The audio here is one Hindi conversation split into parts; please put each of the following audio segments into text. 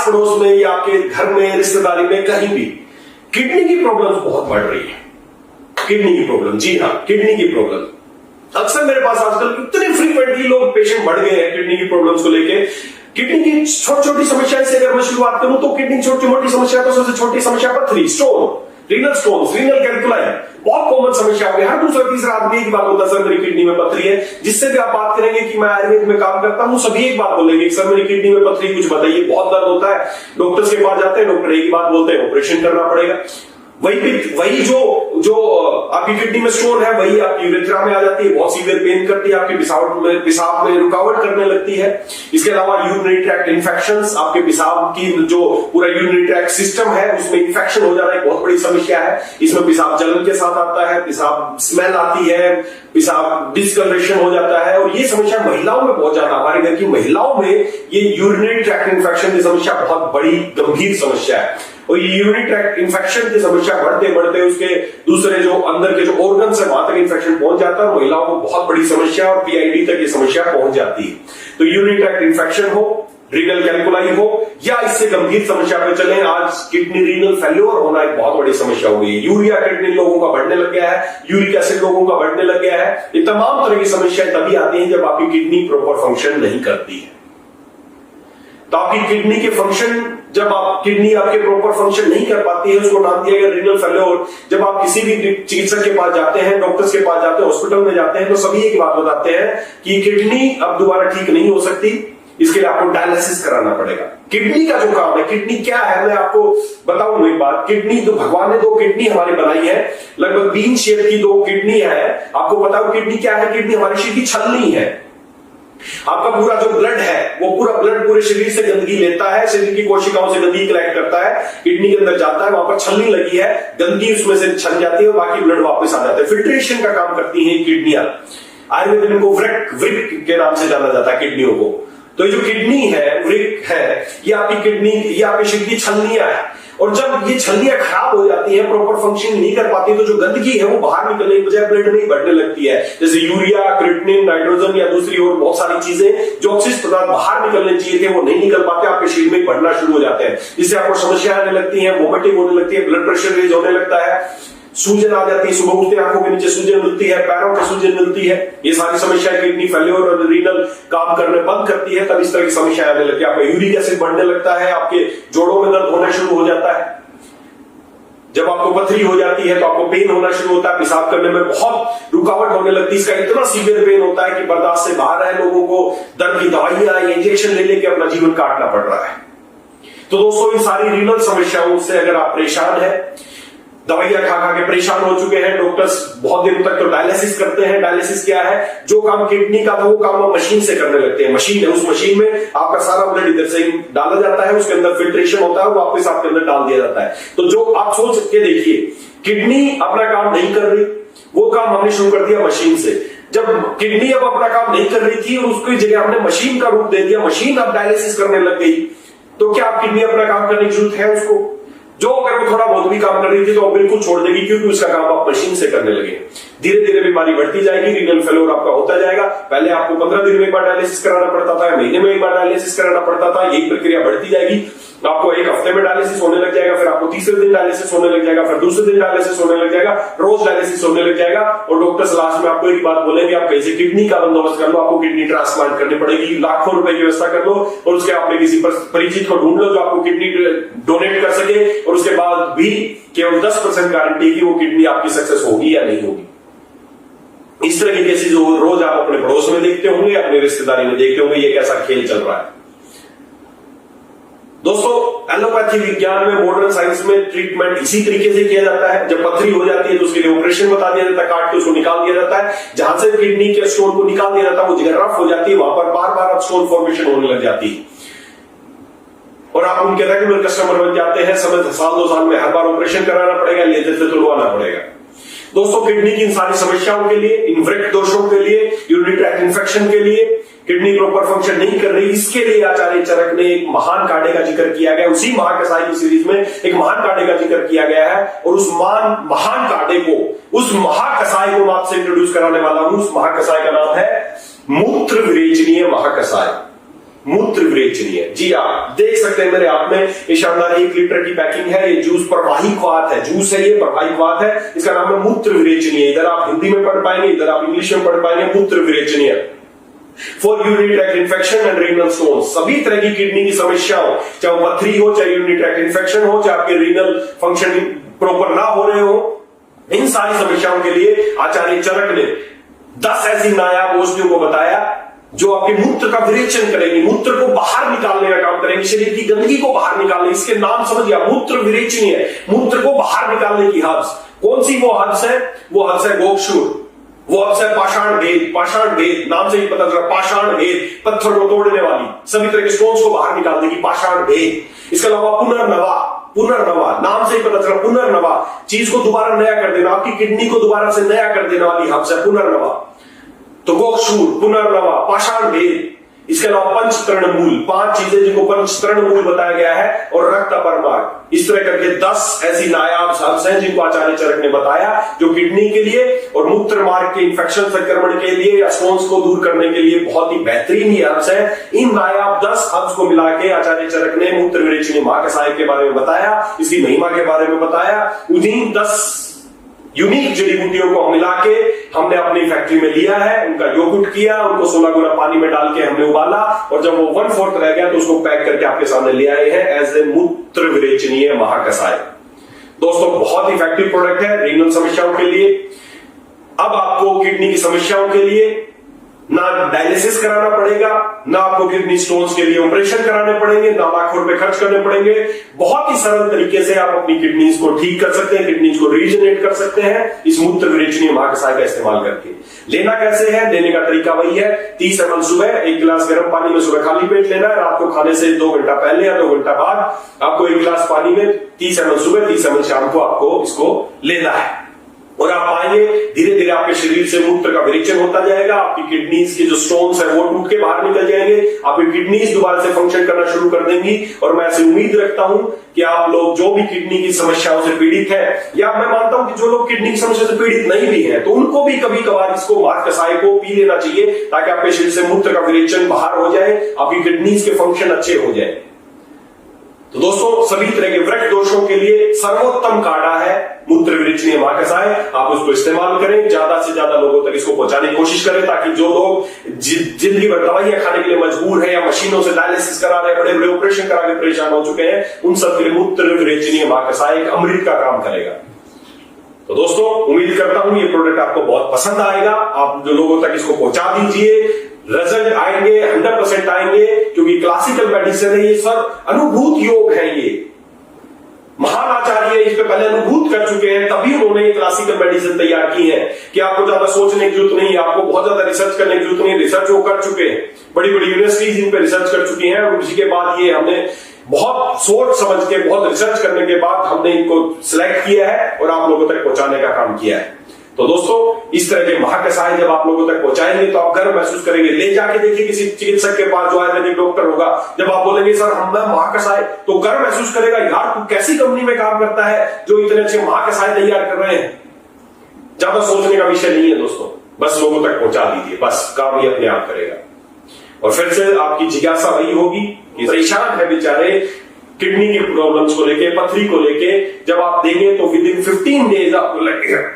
पड़ोस में या आपके घर में, रिश्तेदारी में, कहीं भी किडनी की प्रॉब्लम बहुत बढ़ रही है। किडनी की प्रॉब्लम, जी हाँ, किडनी की प्रॉब्लम। अक्सर मेरे पास आजकल इतने फ्रीक्वेंटली लोग पेशेंट बढ़ गए हैं किडनी की प्रॉब्लम्स को लेके। किडनी की छोटी छोटी समस्या से अगर मैं शुरुआत करूं तो किडनी छोटी मोटी समस्या, तो सबसे छोटी समस्या पथरी, स्टोन, रीनल स्टोन, रीनल कैल्कुलाई, बहुत कॉमन समस्या हो गई। हर दूसरा तीसरा आदमी एक बात होता है, सर मेरी किडनी में पथरी है। जिससे भी आप बात करेंगे कि मैं आयुर्वेद में काम करता हूं, सभी एक बात बोलेंगे, सर मेरी किडनी में पथरी, कुछ बताइए, बहुत दर्द होता है। डॉक्टर्स के पास जाते हैं, डॉक्टर एक ही बात बोलते हैं, ऑपरेशन करना पड़ेगा। वही जो आपकी किडनी में स्टोन है, वही आपकी यूरेथ्रा में आ जाती है, बहुत सीवियर पेन करती है, आपके पेशाब में रुकावट करने लगती है। इसके अलावा यूरिनरी ट्रैक्ट इन्फेक्शंस, आपके पेशाब की जो पूरा यूरिनरी ट्रैक्ट सिस्टम है उसमें इन्फेक्शन हो जाना एक बहुत बड़ी समस्या है। इसमें पेशाब जलन के साथ आता है, पेशाब स्मेल आती है, पेशाब डिस्कलरेशन हो जाता है। और ये समस्या महिलाओं में बहुत ज्यादा, हमारे घर की महिलाओं में ये यूरिनरी ट्रैक्ट इन्फेक्शन की समस्या बहुत बड़ी गंभीर समस्या है। और ये यूरिनरी ट्रैक्ट इन्फेक्शन की समस्या बढ़ते बढ़ते उसके दूसरे जो अंदर के जो ऑर्गन्स है वहां तक इन्फेक्शन पहुंच जाता है और महिलाओं को बहुत बड़ी समस्या और पीआईडी तक ये समस्या पहुंच जाती है। तो यूरिनरी ट्रैक्ट इन्फेक्शन हो, रीनल कैल्कुलाई हो, या इससे गंभीर समस्या पे चले, आज किडनी रीनल फेल्योर होना एक बहुत बड़ी समस्या हो गई है। यूरिया किडनी लोगों का बढ़ने लग गया है, यूरिक एसिड लोगों का बढ़ने लग गया है। ये तमाम तरह की समस्याएं तभी आती हैं जब आपकी किडनी प्रॉपर फंक्शन नहीं करती है। तो आपकी किडनी के फंक्शन, जब आप किडनी आपके प्रॉपर फंक्शन नहीं कर पाती है, उसको नाम दिया गया रीनल फेल्योर। जब आप किसी भी चिकित्सक के पास जाते हैं, डॉक्टर्स के पास जाते हैं, हॉस्पिटल में जाते हैं, तो सभी एक बात बताते हैं कि किडनी अब दोबारा ठीक नहीं हो सकती, इसके लिए आपको डायलिसिस कराना पड़ेगा। किडनी का जो काम है, किडनी क्या है मैं आपको बताऊं एक बात। किडनी तो भगवान ने 2 किडनी हमारी बनाई है, लगभग बीन शेप की 2 किडनी है। आपको बताओ किडनी क्या है? किडनी हमारे शरीर की छलनी है। आपका पूरा जो ब्लड है वो पूरा ब्लड पूरे शरीर से गंदगी लेता है, शरीर की कोशिकाओं से गंदगी कलेक्ट करता है, किडनी के अंदर जाता है, वहां पर छलनी लगी है, गंदगी उसमें से छन जाती है और बाकी ब्लड वापस आ जाता है। फिल्ट्रेशन का काम करती है किडनियां। आयुर्वेद में इनको वृक्क के नाम से जाना जाता है किडनियों को। तो ये जो किडनी है, वृक्क है, ये आपकी किडनी, ये आपके शरीर की छलनियां है। और जब ये छलनियां खराब हो जाती है, प्रॉपर फंक्शन नहीं कर पाती, तो जो गंदगी है वो बाहर निकलने की बजाय ब्लड में ही बढ़ने लगती है। जैसे यूरिया, क्रिएटिनिन, नाइट्रोजन या दूसरी और बहुत सारी चीजें जो अपशिष्ट पदार्थ बाहर निकलने चाहिए थे वो नहीं निकल पाते, आपके शरीर में बढ़ना शुरू हो जाते हैं। जिससे आपको समस्या आने लगती है, वोमिटिंग होने लगती है, ब्लड प्रेशर रेज होने लगता है, सूजन आ जाती है, सुबह उठते आंखों के नीचे सूजन मिलती है, पैरों में सूजन मिलती है। ये सारी समस्याएं किडनी फेल्योर और रीनल काम करने बंद करती है, तब इस तरह की समस्या आने लगती है। आपका यूरिक एसिड बढ़ने लगता है, आपके जोड़ों में दर्द होना शुरू हो जाता है। जब आपको पथरी हो जाती है तो आपको पेन होना शुरू होता है, पेशाब करने में बहुत रुकावट होने लगती है। इसका इतना सीवियर पेन होता है कि बर्दाश्त से बाहर है, लोगों को दर्द की दवाइयां या इंजेक्शन ले लेके अपना जीवन काटना पड़ रहा है। तो दोस्तों, इन सारी रीनल समस्याओं से अगर आप परेशान हैं, दवाइयां खा खा के परेशान हो चुके हैं, डॉक्टर्स बहुत दिनों तक तो डायलिसिस करते हैं। डायलिसिस क्या है? जो काम किडनी का था वो काम आप मशीन से करने लगते हैं। मशीन है, उस मशीन में आपका सारा ब्लड इधर से डाला जाता है, उसके अंदर फिल्ट्रेशन होता है, वापस आपके अंदर डाल दिया जाता है। तो जो आप सोच के देखिए, किडनी अपना काम नहीं कर रही, वो काम हमने शुरू कर दिया मशीन से। जब किडनी अब अपना काम नहीं कर रही थी और उसकी जगह हमने मशीन का रूप दे दिया, मशीन अब डायलिसिस करने लग गई, तो क्या आप किडनी अपना काम करने की जरूरत है उसको? जो अगर वो थोड़ा बहुत भी काम कर रही थी तो वो बिल्कुल छोड़ देगी, क्योंकि उसका काम आप मशीन से करने लगे। धीरे धीरे बीमारी बढ़ती जाएगी, रीनल फेल्योर आपका होता जाएगा। पहले आपको 15 दिन में एक बार डायलिसिस कराना पड़ता था, महीने में एक बार डायलिसिस कराना पड़ता था, यही प्रक्रिया बढ़ती जाएगी। आपको एक हफ्ते में डायलिसिस होने लग जाएगा, फिर आपको तीसरे दिन डायलिसिस होने लग जाएगा, फिर दूसरे दिन डायलिसिस होने लग जाएगा, रोज डायलिसिस होने लग जाएगा। और डॉक्टर्स लास्ट में आपको एक बात बोलेंगे, आप कैसे किडनी का बंदोबस्त कर लो, आपको किडनी ट्रांसप्लांट करनी पड़ेगी, लाखों रुपए की व्यवस्था कर लो और उसके आपने किसी परिचित को ढूंढ लो जो आपको किडनी डोनेट कर सके, और उसके बाद भी केवल 10% गारंटी की वो किडनी आपकी सक्सेस होगी या नहीं होगी। इस तरह के केसेस रोज आप अपने पड़ोस में देखते होंगे, अपनी रिश्तेदारी में देखते होंगे, ये कैसा खेल चल रहा है। दोस्तों, एलोपैथी विज्ञान में, मॉडर्न साइंस में ट्रीटमेंट इसी तरीके से किया जाता है। जब पथरी हो जाती है तो उसके लिए ऑपरेशन बता दिया जाता है, काट के उसको निकाल दिया जाता है। जहां से किडनी के स्टोन को निकाल दिया जाता है वो जगह रफ हो जाती है, वहां पर बार बार अब स्टोन फॉर्मेशन होने लग जाती है और आप उनके रेगुलर कस्टमर बन जाते हैं। समय साल 2 साल में हर बार ऑपरेशन कराना पड़ेगा, लेजर से तुड़वाना पड़ेगा। दोस्तों, किडनी की इन सारी समस्याओं के लिए, इन वृक्क दोषों के लिए, यूरिनरी ट्रैक्ट इन्फेक्शन के लिए, किडनी प्रॉपर फंक्शन नहीं कर रही, इसके लिए आचार्य चरक ने एक महान काढ़े का जिक्र किया गया। उसी महाकसाई की सीरीज में एक महान काढ़े का जिक्र किया गया है और उस महान काढ़े को, उस महाकसाई को मैं आपसे इंट्रोड्यूस कराने वाला हूं। उस महाकसाई का नाम है मूत्र विरेचनीय महाकसाय। मूत्र विरेचनीय। जी आप देख सकते हैं मेरे हाथ में ये शानदार 1 लीटर की पैकिंग है। ये जूस प्रवाहिक वात है, जूस है ये प्रवाहिक वात है। इसका नाम है मूत्र विरेचनीय। इधर आप हिंदी में पढ़ पाएंगे, इधर आप इंग्लिश में पढ़ पाएंगे, मूत्र विरेचनीय। For urinary tract infection and renal stone, सभी तरह की किडनी की समस्या हो, चाहे वो पथरी हो, चाहे यूरिनरी ट्रैक्ट इन्फेक्शन हो, चाहे आपके रीनल फंक्शन प्रॉपर ना हो रहे हो, इन सारी समस्याओं के लिए आचार्य चरक ने 10 ऐसी नायाब औषधियों को बताया जो आपके मूत्र का विरेचन करेंगे, मूत्र को बाहर निकालने का काम करेंगे, शरीर की गंदगी को बाहर निकालने। इसके नाम समझिए, मूत्र विरेचनीय, मूत्र को बाहर निकालने की हर्ब्स। कौन सी वो हर्ब्स है? वो हर्ब्स है गोक्षूर, वो हर्ब्स है पाषाण भेद। पाषाण भेद नाम से ही पता चला, पाषाण भेद, पत्थर को तोड़ने वाली, सभी तरह के स्टोन्स को बाहर निकाल देगी, पाषाण भेद। इसके अलावा पुनर्नवा, पुनर्नवा नाम से ही पता चला, पुनर्नवा, चीज को दोबारा नया कर देना, आपकी किडनी को दोबारा से नया कर देने वाली हर्ब्स है पुनर्नवा। तो गोक्षूर, पुनर्नवा, पाषाण भेद। इसके अलावा पंचतृण मूल, 5 चीजें जिनको पंचतृण मूल बताया गया है, और रक्त अपरमार्ग। इस तरह करके 10 ऐसी नायाब हर्ब्स हैं जिनको आचार्य चरक ने बताया, जो किडनी के लिए और मूत्र मार्ग के इंफेक्शन संक्रमण के लिए या स्टोन्स को दूर करने के लिए बहुत ही बेहतरीन ये हर्ब्स है। इन नायाब 10 हर्ब्स को मिला के आचार्य चरक ने मूत्र विरेचनीय महाकषाय के बारे में बताया, इसकी महिमा के बारे में बताया। उन्हीं 10 यूनिक जड़ी बूटियों को मिला के हमने अपनी फैक्ट्री में लिया है, उनका योगुट किया, उनको 16 गुना पानी में डाल के हमने उबाला, और जब वो 1/4 रह गया तो उसको पैक करके आपके सामने ले आए हैं एज ए मूत्र विरेचनीय महाकषाय। दोस्तों बहुत इफेक्टिव प्रोडक्ट है रीनल समस्याओं के लिए। अब आपको किडनी की समस्याओं के लिए ना डायलिसिस कराना पड़ेगा, ना आपको किडनी स्टोन्स के लिए ऑपरेशन कराने पड़ेंगे, ना लाखों रुपए खर्च करने पड़ेंगे। बहुत ही सरल तरीके से आप अपनी किडनीज को ठीक कर सकते हैं, किडनीज को रीजनरेट कर सकते हैं इस मूत्र विरेचनीय महाकषाय का इस्तेमाल करके। लेना कैसे है? लेने का तरीका वही है, 30 ml सुबह 1 गिलास गर्म पानी में सुबह खाली पेट लेना है। रात को खाने से 2 घंटा पहले या 2 घंटा बाद आपको 1 गिलास पानी में 30 ml सुबह 30 ml शाम को आपको इसको लेना है। और आप पाएंगे धीरे धीरे आपके शरीर से मूत्र का विरेचन होता जाएगा, आपकी किडनीज के जो स्टोन्स है वो टूट के बाहर निकल जाएंगे, आपकी किडनीज दोबारा से फंक्शन करना शुरू कर देंगी। और मैं ऐसे उम्मीद रखता हूं कि आप लोग जो भी किडनी की समस्याओं से पीड़ित है, या मैं मानता हूं कि जो लोग किडनी की समस्या से पीड़ित नहीं भी है, तो उनको भी कभी कभार इसको महाकषाय को पी लेना चाहिए, ताकि आपके शरीर से मूत्र का विरेचन बाहर हो जाए, आपकी किडनीज के फंक्शन अच्छे हो जाए। तो दोस्तों सभी तरह के वृक्क दोषों के लिए सर्वोत्तम काढ़ा है मूत्र विरेचनीय महाकषाय। आप उसको इस्तेमाल करें, ज्यादा से ज्यादा लोगों तक इसको पहुंचाने की कोशिश करें, ताकि जो लोग जिंदगी भर दवाइयां खाने के लिए मजबूर है, या मशीनों से डायलिसिस करा रहे हैं, बड़े बड़े ऑपरेशन करा के परेशान हो चुके हैं, उन सब के लिए मूत्र विरेचनीय महाकषाय एक अमृत का काम करेगा। तो दोस्तों उम्मीद करता हूं ये प्रोडक्ट आपको बहुत पसंद आएगा। आप जो लोगों तक इसको पहुंचा दीजिए, रिजल्ट आएंगे, 100% आएंगे, क्योंकि क्लासिकल मेडिसिन है ये, सर अनुभूत योग है ये। महान आचार्य इस पे पहले अनुभूत कर चुके हैं, तभी उन्होंने क्लासिकल मेडिसिन तैयार की है कि आपको ज्यादा सोचने की जरूरत नहीं है, आपको बहुत ज्यादा रिसर्च करने की जरूरत नहीं है। रिसर्च वो कर चुके हैं, बड़ी बड़ी यूनिवर्सिटीज इन पे रिसर्च कर चुकी हैं, और उसी के बाद ये हमने बहुत सोच समझ के, बहुत रिसर्च करने के बाद हमने इनको सिलेक्ट किया है और आप लोगों तक पहुंचाने का काम किया है। तो दोस्तों इस तरह के महाकषाय जब आप लोगों तक पहुंचाएंगे तो आप गर्व महसूस करेंगे। ले जाके देखिए किसी चिकित्सक के पास, जो आयुर्वेदिक डॉक्टर होगा, जब आप बोलेंगे सर हम महाकषाय, तो गर्व महसूस करेगा, यार तू कैसी कंपनी में काम करता है जो इतने अच्छे महाकषाय तैयार कर रहे हैं। ज्यादा सोचने का विषय नहीं है दोस्तों, बस लोगों तक पहुंचा दीजिए, बस काम ही अपने आप करेगा। और फिर से आपकी जिज्ञासा वही होगी कि परेशान है बेचारे किडनी की प्रॉब्लम्स को लेके, पथरी को लेके, जब आप देंगे तो विदिन 15 डेज आपको लगेगा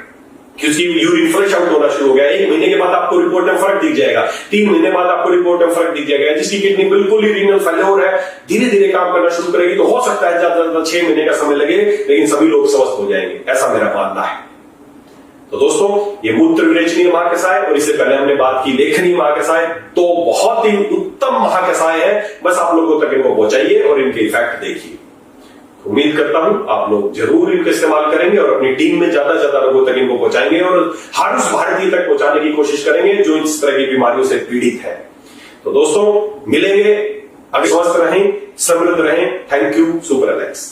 क्योंकि यूरिन फ्लश आउट होना शुरू हो गया। 1 महीने के बाद आपको रिपोर्ट में फर्क दिख जाएगा, 3 महीने बाद आपको रिपोर्ट में फर्क दिख जाएगा। जिसकी किडनी बिल्कुल ही रीनल फेल्योर है, धीरे धीरे काम करना शुरू करेगी, तो हो सकता है ज्यादा से ज्यादा 6 महीने का समय लगे, लेकिन सभी लोग स्वस्थ हो जाएंगे, ऐसा मेरा मानना है। तो दोस्तों ये मूत्र विरेचनीय महाकषाय, और इससे पहले हमने बात की लेखनी महाकषाय, तो बहुत ही उत्तम महाकषाय है। बस आप लोगों तक इनको पहुंचाइए और इनके इफेक्ट देखिए। उम्मीद करता हूं आप लोग जरूर इनका इस्तेमाल करेंगे और अपनी टीम में ज्यादा से ज्यादा लोगों तक इनको पहुंचाएंगे, और हर उस भारतीय तक पहुंचाने की कोशिश करेंगे जो इस तरह की बीमारियों से पीड़ित है। तो दोस्तों मिलेंगे, अभी स्वस्थ रहें, समृद्ध रहें। Thank you, super Alex.